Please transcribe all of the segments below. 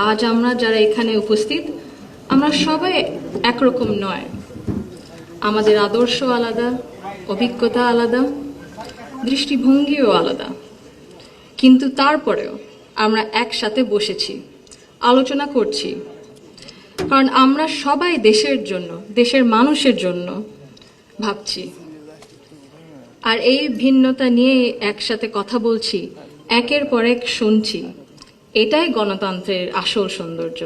আজ আমরা যারা এখানে উপস্থিত, আমরা সবাই একরকম নয়। আমাদের আদর্শ আলাদা, অভিজ্ঞতা আলাদা, দৃষ্টিভঙ্গিও আলাদা। কিন্তু তারপরেও আমরা একসাথে বসেছি, আলোচনা করছি, কারণ আমরা সবাই দেশের জন্য, দেশের মানুষের জন্য ভাবছি। আর এই ভিন্নতা নিয়ে একসাথে কথা বলছি, একের পর এক শুনছি। এটাই গণতন্ত্রের আসল সৌন্দর্য।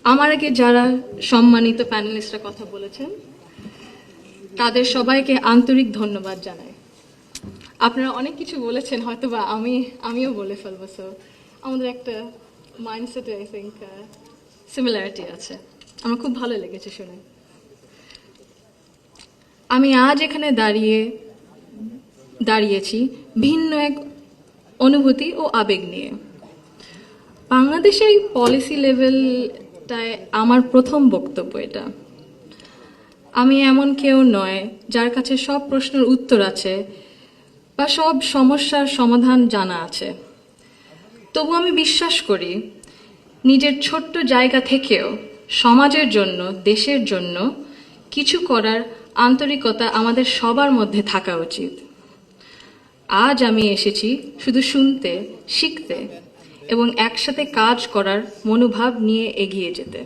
আমার আগে যারা সম্মানিত প্যানেলিস্টরা কথা বলেছেন, তাদের সবাইকে আন্তরিক ধন্যবাদ জানাই। আপনারা অনেক কিছু বলেছেন, হয়তোবা আমিও বলে ফেলবো। সো আমাদের একটা মাইন্ডসেটে আই থিঙ্ক সিমিলারিটি আছে। আমার খুব ভালো লেগেছে শুনে। আমি আজ এখানে দাঁড়িয়েছি ভিন্ন এক অনুভূতি ও আবেগ নিয়ে। বাংলাদেশে এই পলিসি লেভেলটায় আমার প্রথম বক্তব্য এটা। আমি এমন কেউ নয় যার কাছে সব প্রশ্নের উত্তর আছে বা সব সমস্যার সমাধান জানা আছে। তবু আমি বিশ্বাস করি, নিজের ছোট্ট জায়গা থেকেও সমাজের জন্য, দেশের জন্য কিছু করার আন্তরিকতা আমাদের সবার মধ্যে থাকা উচিত। আজ আমি এসেছি শুধু শুনতে, শিখতে এবং একসাথে কাজ করার মনোভাব নিয়ে এগিয়ে যেতে।